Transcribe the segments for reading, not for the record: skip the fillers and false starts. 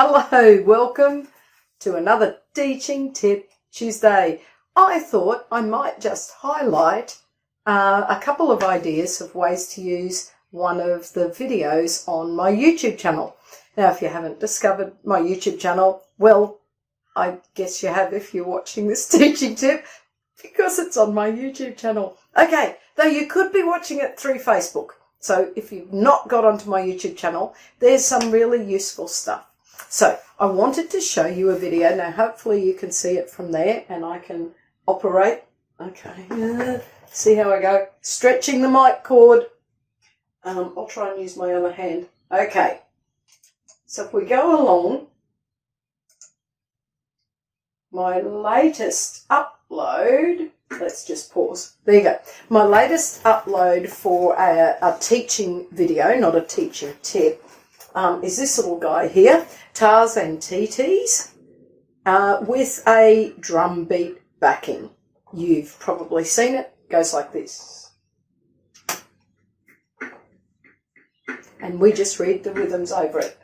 Hello, welcome to another Teaching Tip Tuesday. I thought I might just highlight a couple of ideas of ways to use one of the videos on my YouTube channel. Now, if you haven't discovered my YouTube channel, well, I guess you have if you're watching this teaching tip, because it's on my YouTube channel. Okay, though you could be watching it through Facebook. So if you've not got onto my YouTube channel, there's some really useful stuff. So I wanted to show you a video. Now, hopefully you can see it from there and I can operate. Okay, see how I go? Stretching the mic cord. I'll try and use my other hand. Okay, so if we go along, my latest upload, let's just pause. There you go. My latest upload for a teaching video, not a teaching tip, is this little guy here, Tars and TTs, with a drum beat backing. You've probably seen it. It goes like this. And we just read the rhythms over it.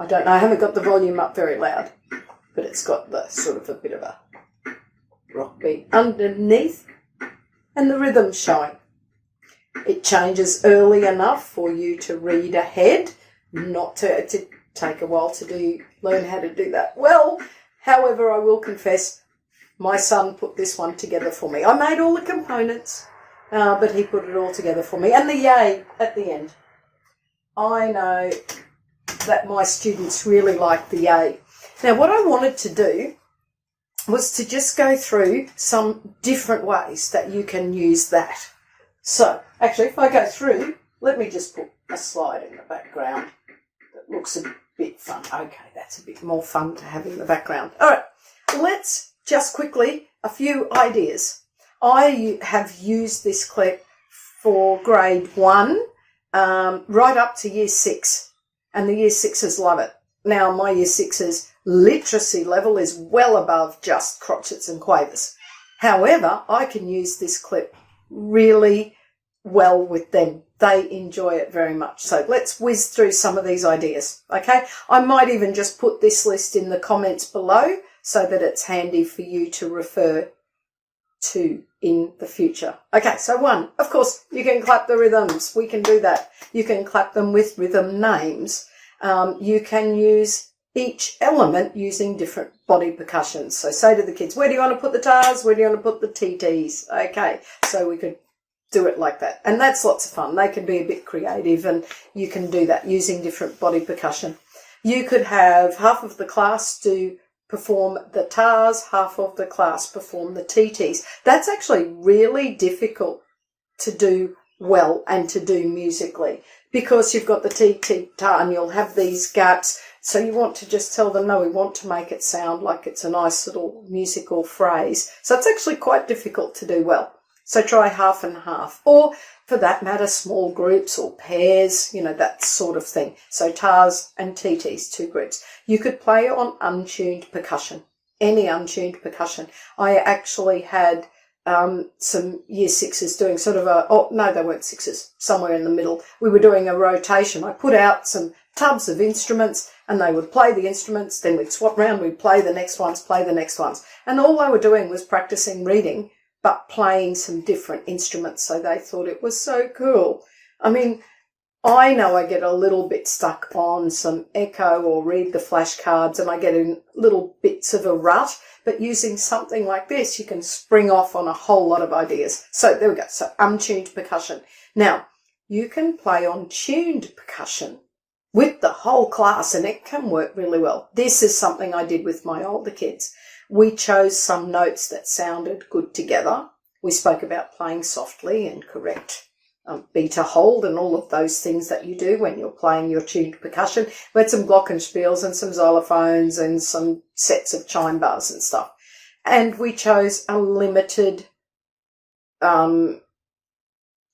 I don't know, I haven't got the volume up very loud, but it's got the sort of a bit of a rock beat underneath and the rhythm's showing. It changes early enough for you to read ahead, not to take a while to learn how to do that well. However, I will confess, my son put this one together for me. I made all the components, but he put it all together for me. And the yay at the end. I know that my students really like the yay. Now, what I wanted to do was to just go through some different ways that you can use that. So, actually, if I go through, let me just put a slide in the background that looks a bit fun. Okay, that's a bit more fun to have in the background. All right, let's just quickly, a few ideas. I have used this clip for grade 1 right up to year 6, and the year 6s love it. Now, my year 6s literacy level is well above just crotchets and quavers. However, I can use this clip really well with them. They enjoy it very much. So let's whiz through some of these ideas, okay? I might even just put this list in the comments below so that it's handy for you to refer to in the future. Okay, so 1, of course, you can clap the rhythms. We can do that. You can clap them with rhythm names. You can use each element using different body percussions. So say to the kids, where do you want to put the tars? Where do you want to put the TTs? Okay, so we could do it like that. And that's lots of fun. They can be a bit creative and you can do that using different body percussion. You could have half of the class perform the tars, half of the class perform the TTs. That's actually really difficult to do well and to do musically because you've got the TT tar and you'll have these gaps. So you want to just tell them, no, we want to make it sound like it's a nice little musical phrase. So it's actually quite difficult to do well. So try half and half, or for that matter, small groups or pairs, you know, that sort of thing. So tars and TTs, 2 groups. You could play on untuned percussion, any untuned percussion. I actually had some year 6s doing sort of no, they weren't 6s, somewhere in the middle. We were doing a rotation. I put out some tubs of instruments and they would play the instruments, then we'd swap round, we'd play the next ones, play the next ones. And all they were doing was practicing reading, but playing some different instruments, so they thought it was so cool. I mean, I know I get a little bit stuck on some echo or read the flashcards and I get in little bits of a rut, but using something like this, you can spring off on a whole lot of ideas. So there we go, so untuned percussion. Now, you can play on tuned percussion with the whole class and it can work really well. This is something I did with my older kids. We chose some notes that sounded good together. We spoke about playing softly and correct beat a hold and all of those things that you do when you're playing your tuned percussion. We had some glockenspiels and some xylophones and some sets of chime bars and stuff. And we chose a limited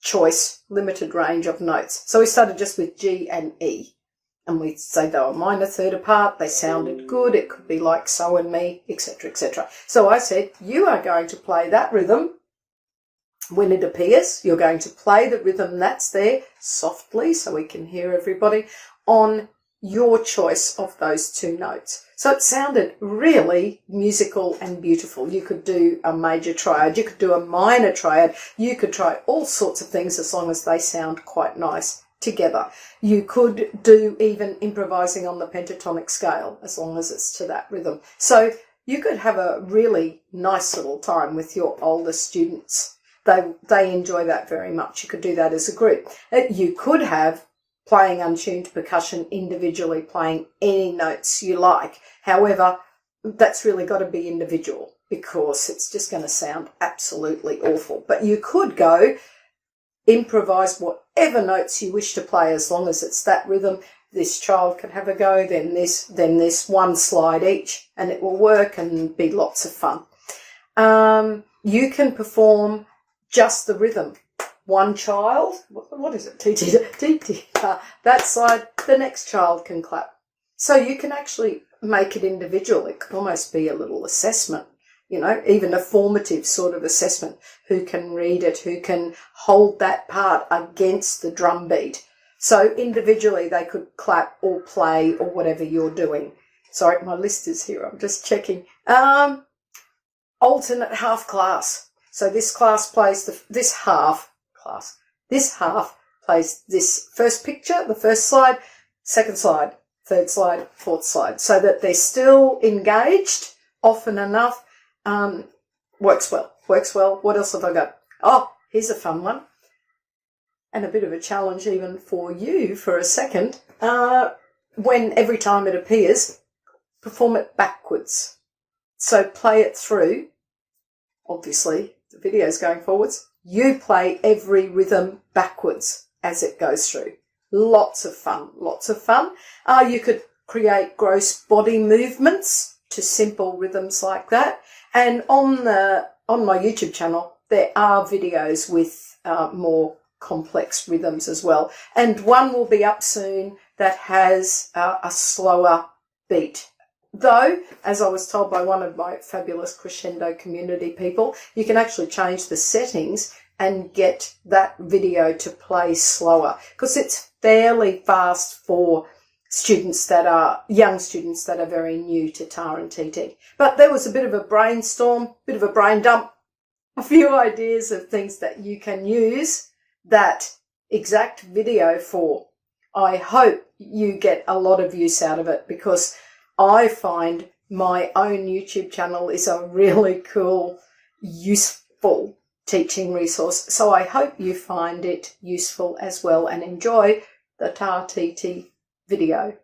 choice, limited range of notes. So we started just with G and E. And we'd say they were minor third apart, they sounded good, it could be like so and me, etc., etc. So I said, you are going to play that rhythm when it appears. You're going to play the rhythm that's there softly so we can hear everybody on your choice of those two notes. So it sounded really musical and beautiful. You could do a major triad, you could do a minor triad, you could try all sorts of things as long as they sound quite nice together. You could do even improvising on the pentatonic scale as long as it's to that rhythm. So you could have a really nice little time with your older students. They enjoy that very much. You could do that as a group. You could have playing untuned percussion individually, playing any notes you like. However, that's really got to be individual because it's just going to sound absolutely awful. But you could go improvise whatever notes you wish to play as long as it's that rhythm. This child can have a go, then this, one slide each, and it will work and be lots of fun. You can perform just the rhythm. One child, what is it? T, that side, the next child can clap. So you can actually make it individual. It could almost be a little assessment, you know, even a formative sort of assessment. Who can read it? Who can hold that part against the drum beat? So individually they could clap or play or whatever you're doing. Sorry, my list is here. I'm just checking. Alternate half class. So this class plays this half plays this first picture, the first slide, second slide, third slide, fourth slide, so that they're still engaged often enough. Works well. What else have I got? Oh, here's a fun one. And a bit of a challenge even for you for a second. When every time it appears, perform it backwards. So play it through. Obviously, the video's going forwards. You play every rhythm backwards as it goes through. Lots of fun. You could create gross body movements to simple rhythms like that. And on my YouTube channel, there are videos with more complex rhythms as well. And one will be up soon that has a slower beat. Though, as I was told by one of my fabulous Crescendo community people, you can actually change the settings and get that video to play slower because it's fairly fast for young students that are very new to tar and TT. But there was a bit of a brainstorm, bit of a brain dump, a few ideas of things that you can use that exact video for. I hope you get a lot of use out of it because I find my own YouTube channel is a really cool, useful teaching resource. So I hope you find it useful as well and enjoy the Tar TT video.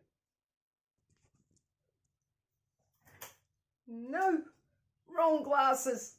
No, wrong glasses.